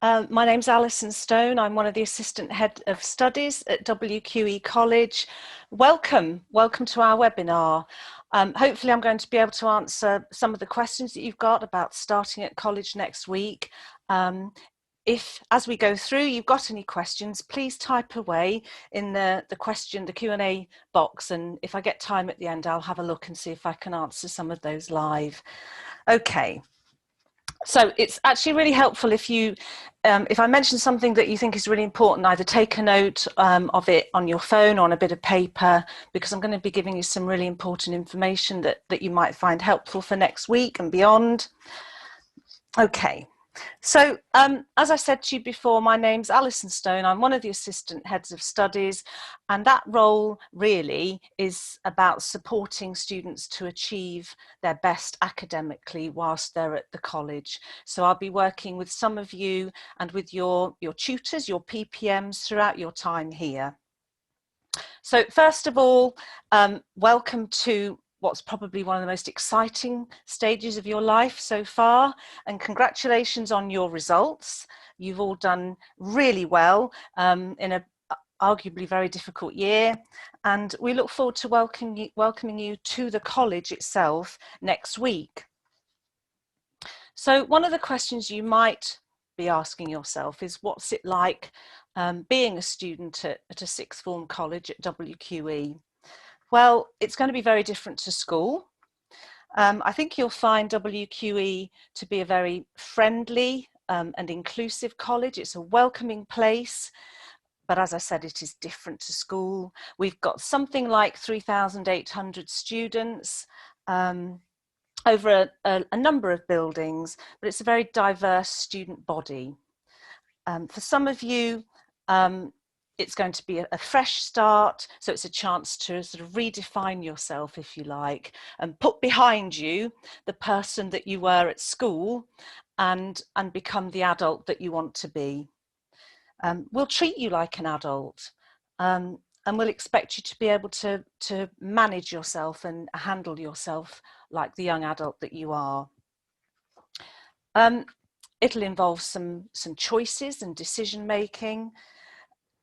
My name's Alison Stone. I'm one of the Assistant Head of Studies at WQE College. Welcome to our webinar. Hopefully I'm going to be able to answer some of the questions that you've got about starting at college next week. If, as we go through, you've got any questions, please type away in the Q&A box, and if I get time at the end, I'll have a look and see if I can answer some of those live. Okay. So it's actually really helpful if you, if I mention something that you think is really important, either take a note of it on your phone or on a bit of paper, because I'm going to be giving you some really important information that you might find helpful for next week and beyond. Okay. So, as I said to you before, my name's Alison Stone. I'm one of the Assistant Heads of Studies, and that role really is about supporting students to achieve their best academically whilst they're at the college. So I'll be working with some of you and with your tutors, your PPMs throughout your time here. So first of all, welcome to what's probably one of the most exciting stages of your life so far, and congratulations on your results. You've all done really well in an arguably very difficult year, and we look forward to welcoming you to the college itself next week. So one of the questions you might be asking yourself is, what's it like being a student at a sixth form college at WQE? Well, it's going to be very different to school. I think you'll find WQE to be a very friendly and inclusive college. It's a welcoming place, but as I said, it is different to school. We've got something like 3,800 students over a number of buildings, but it's a very diverse student body. For some of you, it's going to be a fresh start, so it's a chance to sort of redefine yourself, if you like, and put behind you the person that you were at school and become the adult that you want to be. We'll treat you like an adult, and we'll expect you to be able to manage yourself and handle yourself like the young adult that you are. It'll involve some choices and decision making.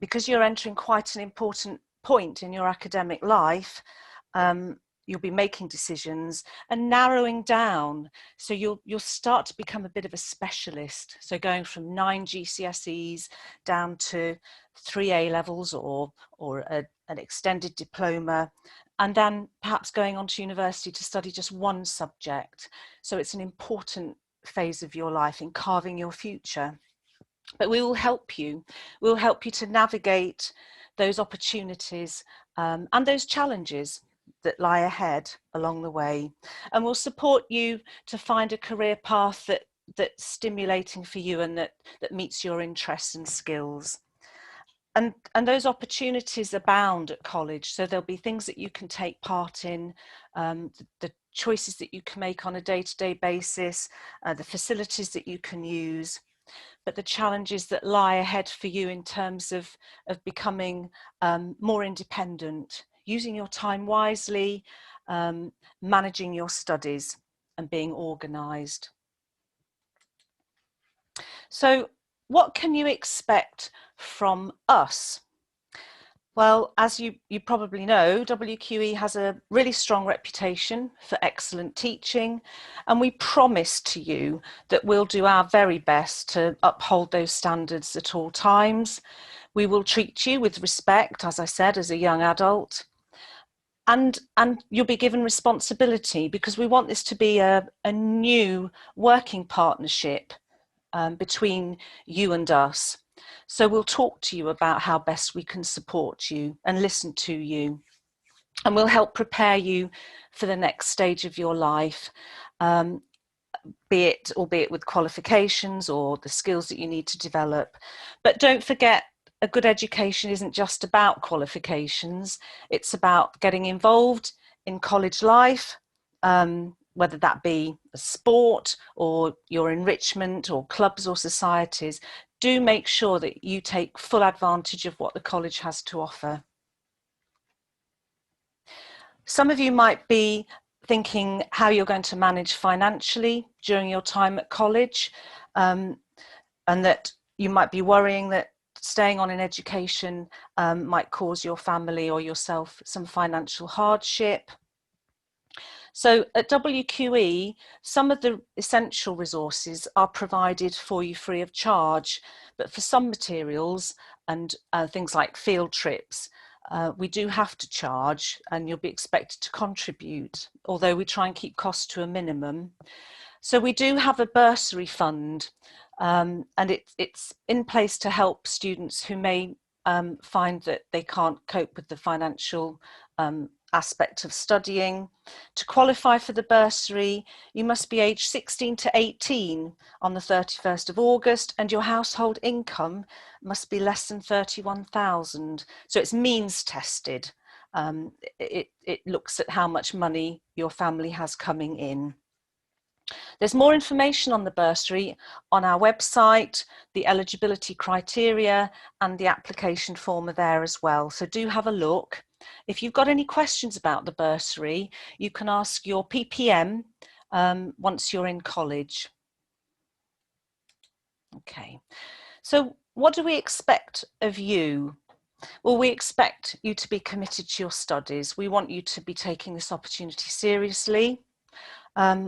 Because you're entering quite an important point in your academic life, you'll be making decisions and narrowing down. So you'll start to become a bit of a specialist. So going from 9 GCSEs down to 3 A levels or an extended diploma, and then perhaps going on to university to study just one subject. So it's an important phase of your life in carving your future. But we will help you. We'll help you to navigate those opportunities and those challenges that lie ahead along the way. And we'll support you to find a career path that's stimulating for you and that meets your interests and skills. And those opportunities abound at college. So there'll be things that you can take part in, the choices that you can make on a day-to-day basis, the facilities that you can use. But the challenges that lie ahead for you in terms of becoming more independent, using your time wisely, managing your studies and being organised. So what can you expect from us? Well, as you probably know, WQE has a really strong reputation for excellent teaching, and we promise to you that we'll do our very best to uphold those standards at all times. We will treat you with respect, as I said, as a young adult, and you'll be given responsibility, because we want this to be a new working partnership between you and us. So we'll talk to you about how best we can support you and listen to you. And we'll help prepare you for the next stage of your life, albeit with qualifications or the skills that you need to develop. But don't forget, a good education isn't just about qualifications. It's about getting involved in college life, whether that be a sport or your enrichment or clubs or societies. Do make sure that you take full advantage of what the college has to offer. Some of you might be thinking how you're going to manage financially during your time at college, and that You might be worrying that staying on in education might cause your family or yourself some financial hardship. So at WQE, some of the essential resources are provided for you free of charge, but for some materials and things like field trips, we do have to charge, and you'll be expected to contribute, although we try and keep costs to a minimum. So we do have a bursary fund, and it's in place to help students who may find that they can't cope with the financial aspect of studying. To qualify for the bursary, you must be aged 16 to 18 on the 31st of August, and your household income must be less than 31,000. So it's means tested. It looks at how much money your family has coming in. There's more information on the bursary on our website. The eligibility criteria and the application form are there as well, so do have a look. If you've got any questions about the bursary, you can ask your PPM once you're in college. Okay, so what do we expect of you? Well, we expect you to be committed to your studies. We want you to be taking this opportunity seriously.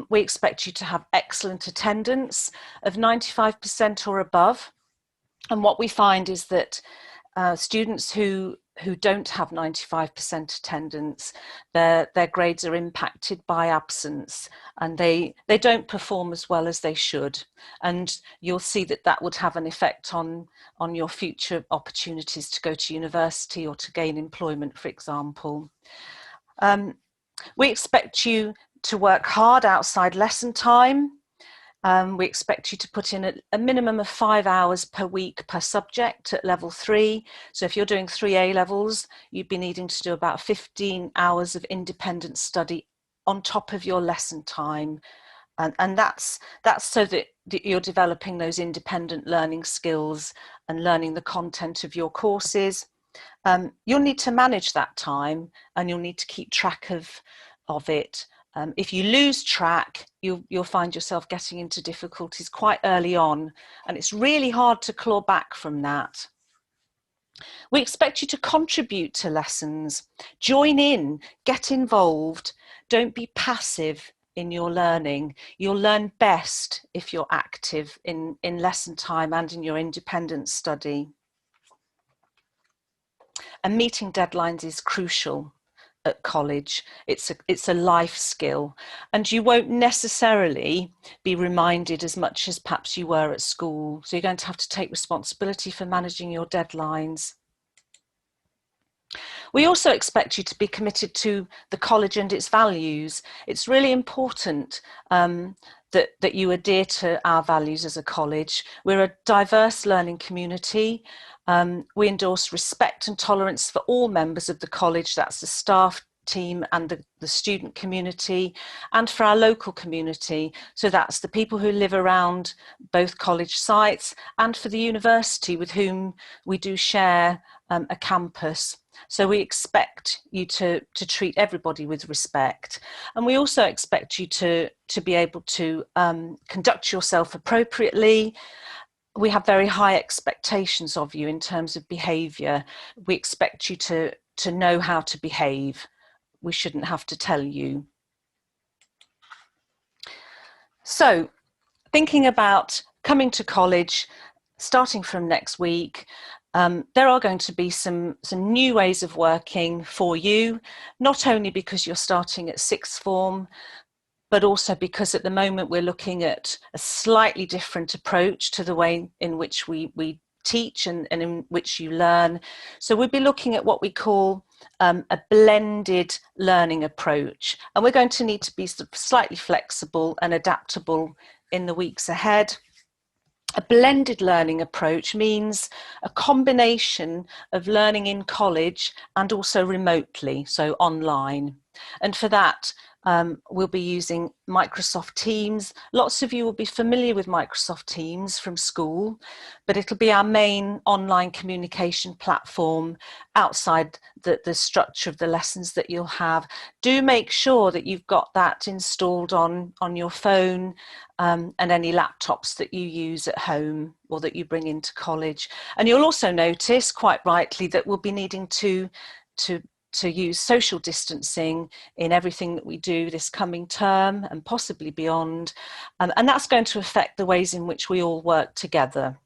We expect you to have excellent attendance of 95% or above. And what we find is that students who don't have 95% attendance, their grades are impacted by absence, and they don't perform as well as they should. And you'll see that that would have an effect on your future opportunities to go to university or to gain employment, for example. We expect you to work hard outside lesson time. We expect you to put in a minimum of 5 hours per week per subject at level 3. So if you're doing 3 A levels, you'd be needing to do about 15 hours of independent study on top of your lesson time. And that's so that you're developing those independent learning skills and learning the content of your courses. You'll need to manage that time, and you'll need to keep track of it. If you lose track, you'll find yourself getting into difficulties quite early on, and it's really hard to claw back from that. We expect you to contribute to lessons, join in, get involved, don't be passive in your learning. You'll learn best if you're active in lesson time and in your independent study. And meeting deadlines is crucial at college. It's a life skill, and you won't necessarily be reminded as much as perhaps you were at school. So you're going to have to take responsibility for managing your deadlines. We also expect you to be committed to the college and its values. It's really important that you adhere to our values as a college. We're a diverse learning community. We endorse respect and tolerance for all members of the college, that's the staff team and the student community, and for our local community, so that's the people who live around both college sites and for the university with whom we do share a campus. So we expect you to treat everybody with respect, and we also expect you to be able to conduct yourself appropriately. We have very high expectations of you in terms of behaviour. We expect you to know how to behave. We shouldn't have to tell you. So, thinking about coming to college, starting from next week, there are going to be some new ways of working for you, not only because you're starting at sixth form, but also because at the moment we're looking at a slightly different approach to the way in which we teach and in which you learn. So we'll be looking at what we call a blended learning approach, and we're going to need to be slightly flexible and adaptable in the weeks ahead. A blended learning approach means a combination of learning in college and also remotely, so online. And for that, We'll be using Microsoft Teams. Lots of you will be familiar with Microsoft Teams from school, but it'll be our main online communication platform outside the structure of the lessons that you'll have. Do make sure that you've got that installed on your phone and any laptops that you use at home or that you bring into college. And you'll also notice, quite rightly, that we'll be needing to use social distancing in everything that we do this coming term and possibly beyond. And that's going to affect the ways in which we all work together.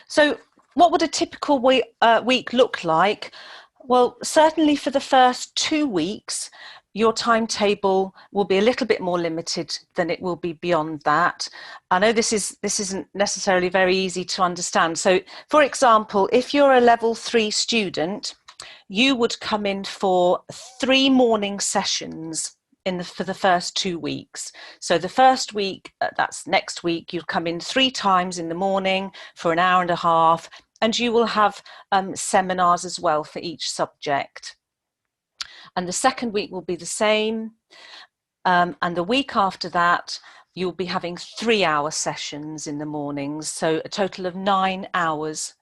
So what would a typical week look like? Well, certainly for the first 2 weeks, your timetable will be a little bit more limited than it will be beyond that. I know this isn't necessarily very easy to understand. So, for example, if you're a level 3 student, you would come in for 3 morning sessions for the first 2 weeks. So the first week, that's next week, you'll come in 3 times in the morning for an hour and a half, and you will have seminars as well for each subject. And the second week will be the same. And the week after that, you'll be having 3-hour sessions in the mornings. So a total of 9 hours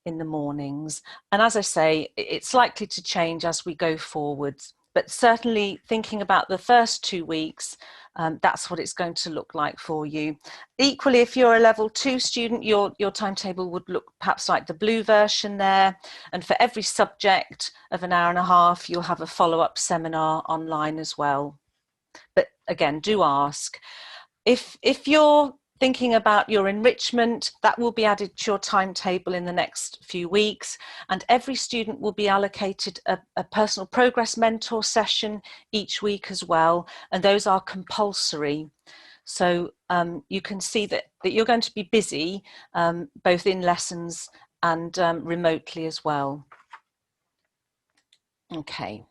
in the mornings. And as I say, it's likely to change as we go forwards. But certainly thinking about the first 2 weeks, that's what it's going to look like for you. Equally, if you're a level 2 student, your timetable would look perhaps like the blue version there. And for every subject of an hour and a half, you'll have a follow-up seminar online as well. But again, do ask. If you're thinking about your enrichment, that will be added to your timetable in the next few weeks, and every student will be allocated a personal progress mentor session each week as well, and those are compulsory. So you can see that you're going to be busy both in lessons and remotely as well. Okay.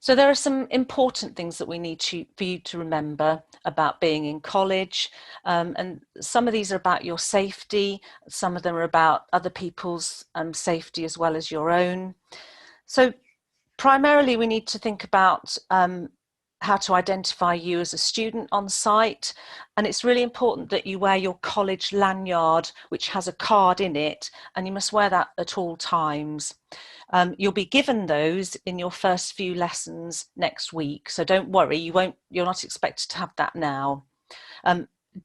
So there are some important things that we need for you to remember about being in college. And some of these are about your safety. Some of them are about other people's safety as well as your own. So primarily we need to think about how to identify you as a student on site. And it's really important that you wear your college lanyard, which has a card in it, and you must wear that at all times. You'll be given those in your first few lessons next week, so don't worry, you're not expected to have that now.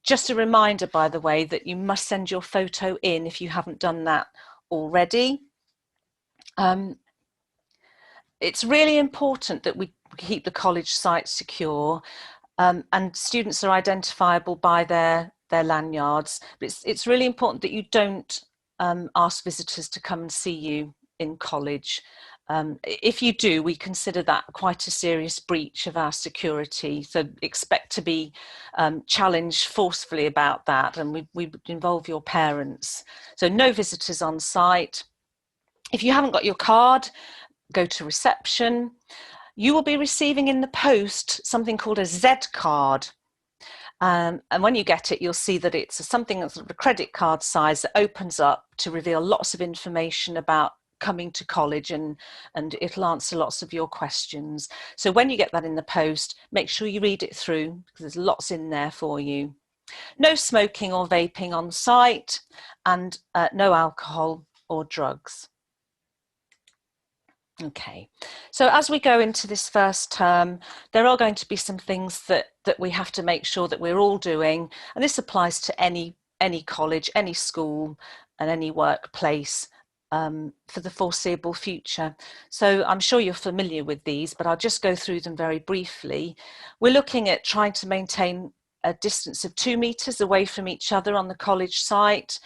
Just a reminder, by the way, that you must send your photo in if you haven't done that already. It's really important that we keep the college site secure, and students are identifiable by their lanyards. But it's really important that you don't ask visitors to come and see you in college. If you do, we consider that quite a serious breach of our security, so expect to be challenged forcefully about that, and we would involve your parents. So no visitors on site. If you haven't got your card, go to reception. You will be receiving in the post something called a Z card. And when you get it, you'll see that it's something that's a credit card size that opens up to reveal lots of information about coming to college, and it'll answer lots of your questions. So when you get that in the post, make sure you read it through, because there's lots in there for you. No smoking or vaping on site, and no alcohol or drugs. Okay, so as we go into this first term, there are going to be some things that we have to make sure that we're all doing, and this applies to any college, any school, and any workplace for the foreseeable future. So I'm sure you're familiar with these, but I'll just go through them very briefly. We're looking at trying to maintain a distance of 2 meters away from each other on the college site.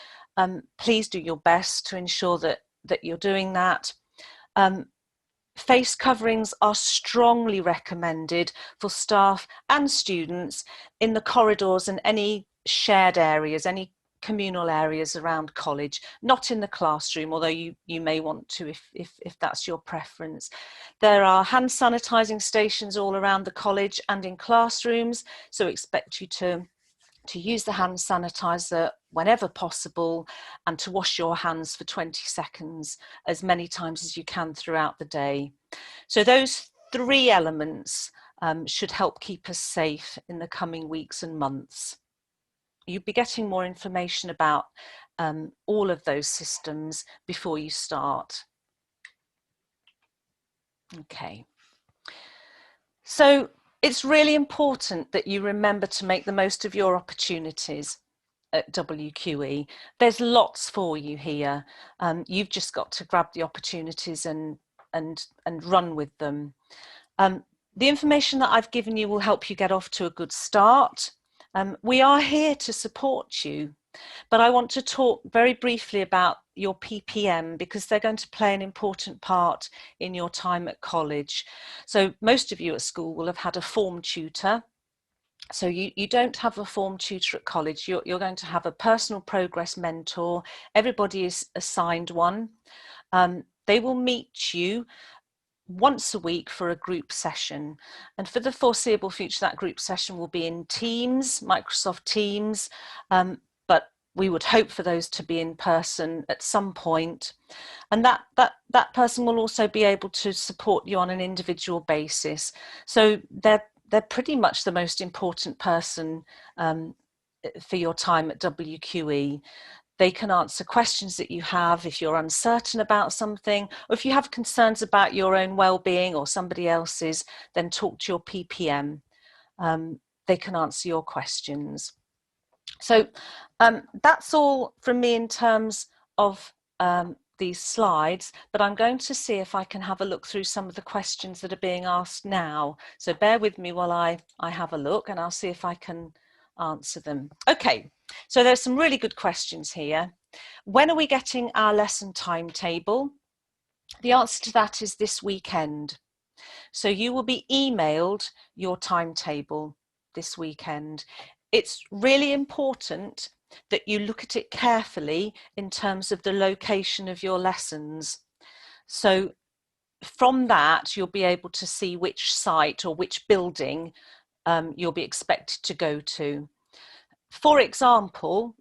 Please do your best to ensure that you're doing that. Face coverings are strongly recommended for staff and students in the corridors and any shared areas, any communal areas around college, not in the classroom, although you may want to if that's your preference. There are hand sanitizing stations all around the college and in classrooms, so expect you to use the hand sanitizer whenever possible, and to wash your hands for 20 seconds as many times as you can throughout the day. So those three elements should help keep us safe in the coming weeks and months. You'll be getting more information about all of those systems before you start. Okay. So it's really important that you remember to make the most of your opportunities at WQE. There's lots for you here. You've just got to grab the opportunities and run with them. The information that I've given you will help you get off to a good start. We are here to support you, but I want to talk very briefly about your PPM because they're going to play an important part in your time at college. So most of you at school will have had a form tutor. So you don't have a form tutor at college. You're going to have a personal progress mentor. Everybody is assigned one. They will meet you once a week for a group session. And for the foreseeable future, that group session will be in Teams, Microsoft Teams, but we would hope for those to be in person at some point. And that person will also be able to support you on an individual basis. So they're pretty much the most important person for your time at WQE. They can answer questions that you have if you're uncertain about something, or if you have concerns about your own well-being or somebody else's, then talk to your PPM. They can answer your questions. So that's all from me in terms of these slides, but I'm going to see if I can have a look through some of the questions that are being asked now. So bear with me while I have a look, and I'll see if I can answer them. Okay, so there's some really good questions here. When are we getting our lesson timetable? The answer to that is this weekend. So you will be emailed your timetable this weekend. It's really important that you look at it carefully in terms of the location of your lessons. So from that, you'll be able to see which site or which building you'll be expected to go to. For example,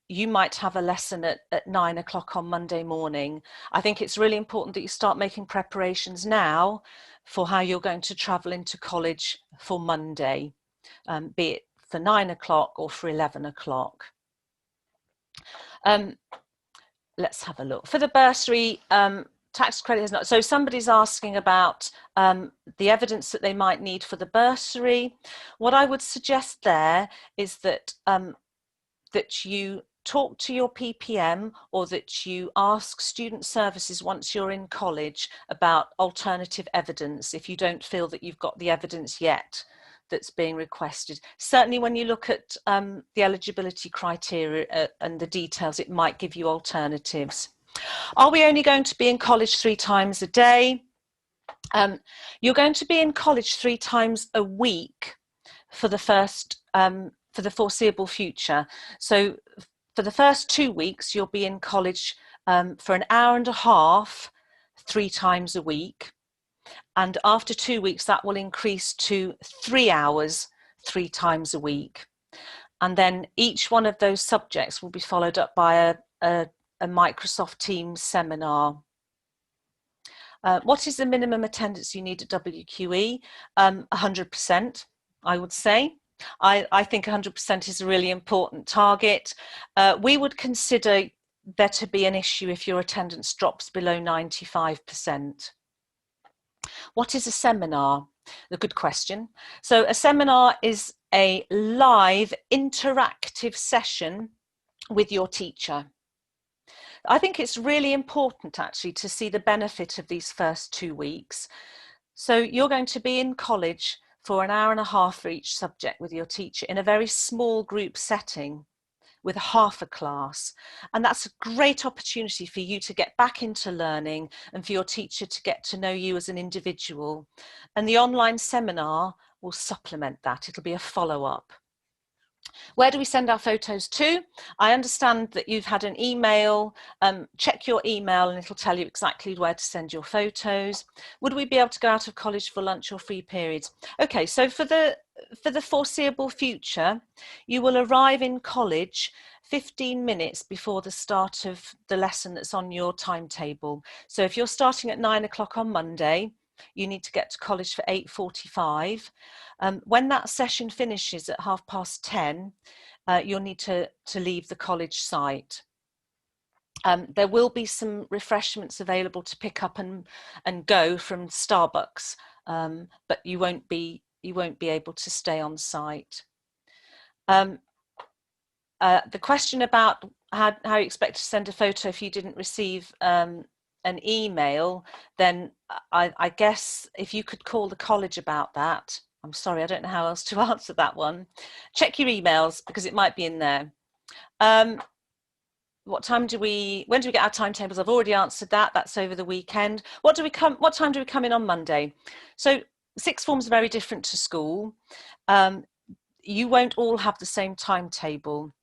you might have a lesson at 9 o'clock on Monday morning. I think it's really important that you start making preparations now for how you're going to travel into college for Monday, be it for 9 o'clock or for 11 o'clock. Let's have a look. For the bursary, tax credit is not, so somebody's asking about the evidence that they might need for the bursary. What I would suggest there is that that you talk to your PPM or that you ask student services once you're in college about alternative evidence if you don't feel that you've got the evidence yet that's being requested. Certainly when you look at the eligibility criteria and the details, it might give you alternatives. Are we only going to be in college 3 times a day? You're going to be in college 3 times a week for the foreseeable future. So for the first 2 weeks, you'll be in college for an hour and a half, 3 times a week. And after 2 weeks, that will increase to 3 hours, 3 times a week. And then each one of those subjects will be followed up by a Microsoft Teams seminar. What is the minimum attendance you need at WQE? 100%, I would say. I think 100% is a really important target. We would consider there to be an issue if your attendance drops below 95%. What is a seminar? A good question. So a seminar is a live interactive session with your teacher. I think it's really important actually to see the benefit of these first 2 weeks. So you're going to be in college for an hour and a half for each subject with your teacher in a very small group setting with half a class. And that's a great opportunity for you to get back into learning and for your teacher to get to know you as an individual. And the online seminar will supplement that. It'll be a follow-up. Where do we send our photos to? I understand that you've had an email. Check your email and it'll tell you exactly where to send your photos. Would we be able to go out of college for lunch or free periods? Okay, so for the foreseeable future, you will arrive in college 15 minutes before the start of the lesson that's on your timetable. So if you're starting at 9 o'clock on Monday, you need to get to college for 8:45. When that session finishes at 10:30, you'll need to leave the college site. There will be some refreshments available to pick up and go from Starbucks, but you won't be able to stay on site. The question about how you expect to send a photo if you didn't receive an email, then I guess if you could call the college about that. I'm sorry, I don't know how else to answer that one. Check your emails because it might be in there. When do we get our timetables? I've already answered that. That's over the weekend. What time do we come in on Monday? So sixth forms are very different to school. You won't all have the same timetable.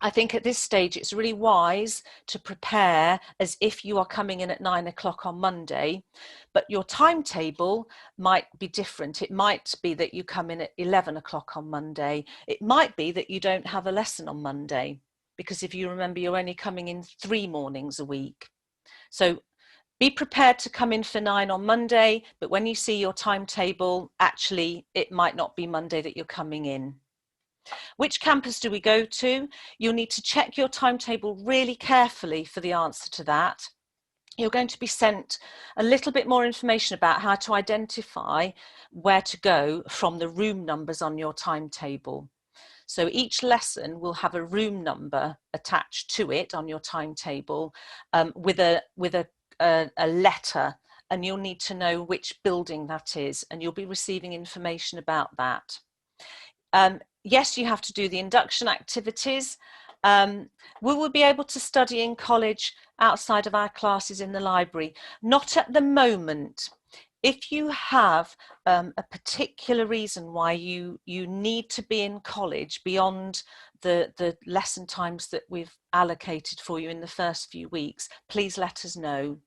I think at this stage it's really wise to prepare as if you are coming in at 9 o'clock on Monday, but your timetable might be different. It might be that you come in at 11 o'clock on Monday. It might be that you don't have a lesson on Monday, because if you remember, you're only coming in 3 mornings a week. So be prepared to come in for 9 on Monday, but when you see your timetable, actually it might not be Monday that you're coming in. Which campus do we go to? You'll need to check your timetable really carefully for the answer to that. You're going to be sent a little bit more information about how to identify where to go from the room numbers on your timetable. So each lesson will have a room number attached to it on your timetable, with a letter, and you'll need to know which building that is, and you'll be receiving information about that. Yes, you have to do the induction activities. We will be able to study in college outside of our classes in the library. Not at the moment. If you have a particular reason why you need to be in college beyond the lesson times that we've allocated for you in the first few weeks, please let us know.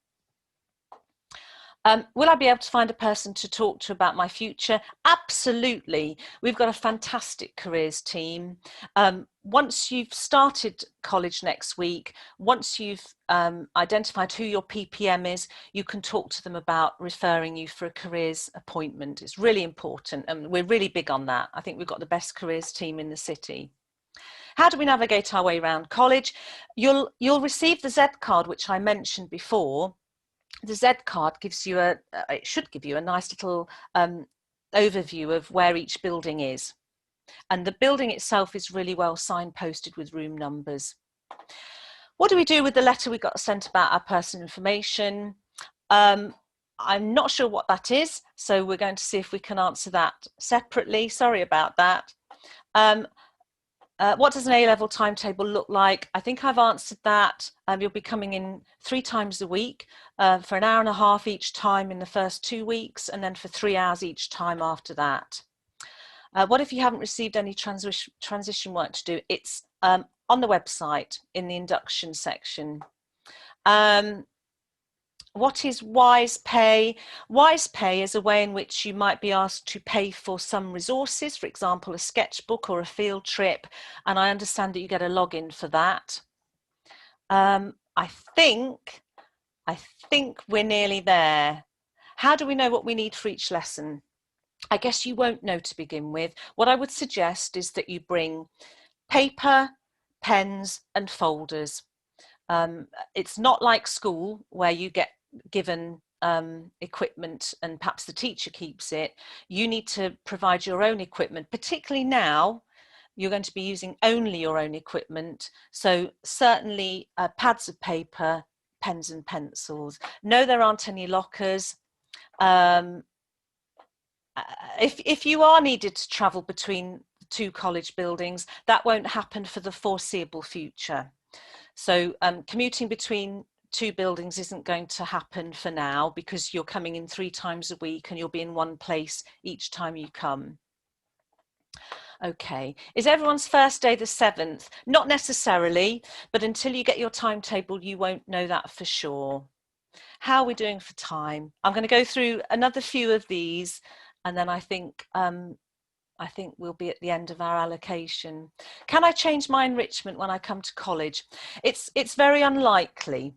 Will I be able to find a person to talk to about my future? Absolutely. We've got a fantastic careers team. Once you've started college next week, once you've identified who your PPM is, you can talk to them about referring you for a careers appointment. It's really important, and we're really big on that. I think we've got the best careers team in the city. How do we navigate our way around college? You'll receive the Z card, which I mentioned before. The Z card gives you it should give you a nice little overview of where each building is. And the building itself is really well signposted with room numbers. What do we do with the letter we got sent about our personal information? I'm not sure what that is, so we're going to see if we can answer that separately. Sorry about that. What does an A-level timetable look like? I think I've answered that. You'll be coming in 3 times a week for an hour and a half each time in the first 2 weeks, and then for 3 hours each time after that. What if you haven't received any transition work to do? It's on the website in the induction section. What is wise pay? Wise pay is a way in which you might be asked to pay for some resources, for example, a sketchbook or a field trip, and I understand that you get a login for that. I think we're nearly there. How do we know what we need for each lesson? I guess you won't know to begin with. What I would suggest is that you bring paper, pens, and folders. It's not like school where you get given equipment and perhaps the teacher keeps it. You need to provide your own equipment, particularly now you're going to be using only your own equipment. So certainly pads of paper, pens and pencils. No, there aren't any lockers. If you are needed to travel between 2 college buildings, that won't happen for the foreseeable future. So commuting between 2 buildings isn't going to happen for now, because you're coming in 3 times a week and you'll be in one place each time you come. Okay, is everyone's first day the 7th? Not necessarily, but until you get your timetable, you won't know that for sure. How are we doing for time? I'm going to go through another few of these, and then I think we'll be at the end of our allocation. Can I change my enrichment when I come to college? It's very unlikely.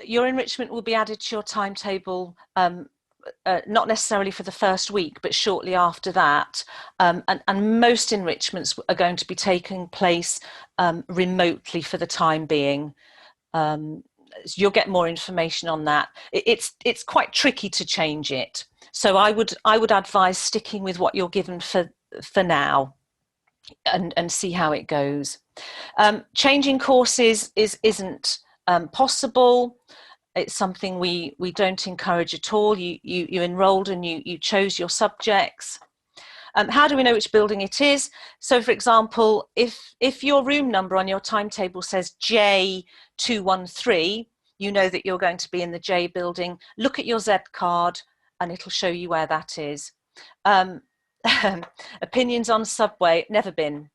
your enrichment will be added to your timetable, not necessarily for the first week, but shortly after that. And most enrichments are going to be taking place remotely for the time being. You'll get more information on that. It's quite tricky to change it. So I would advise sticking with what you're given for now, and see how it goes. Changing courses isn't possible. It's something we don't encourage at all. You enrolled and you chose your subjects. How do we know which building it is? So, for example, if your room number on your timetable says J213, you know that you're going to be in the J building. Look at your Z card and it'll show you where that is. Opinions on subway, never been.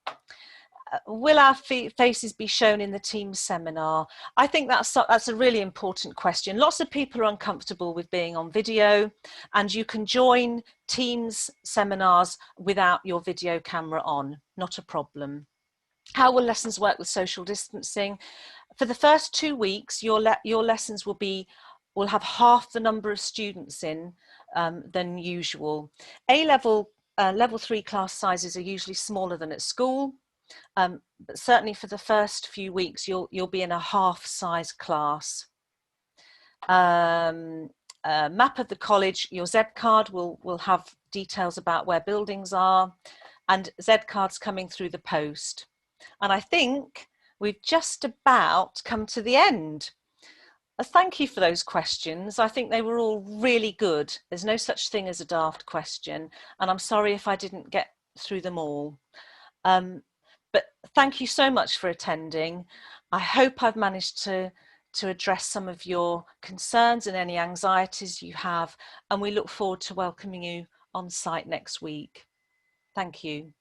Will our faces be shown in the Teams seminar? I think that's a really important question. Lots of people are uncomfortable with being on video, and you can join Teams seminars without your video camera on, not a problem. How will lessons work with social distancing? For the first 2 weeks, your lessons will have half the number of students in than usual. A-level level 3 class sizes are usually smaller than at school. But certainly for the first few weeks, you'll be in a half-size class. Map of the college. Your Z card will have details about where buildings are, and Z cards coming through the post. And I think we've just about come to the end. Thank you for those questions. I think they were all really good. There's no such thing as a daft question, and I'm sorry if I didn't get through them all. But thank you so much for attending. I hope I've managed to address some of your concerns and any anxieties you have, and we look forward to welcoming you on site next week. Thank you.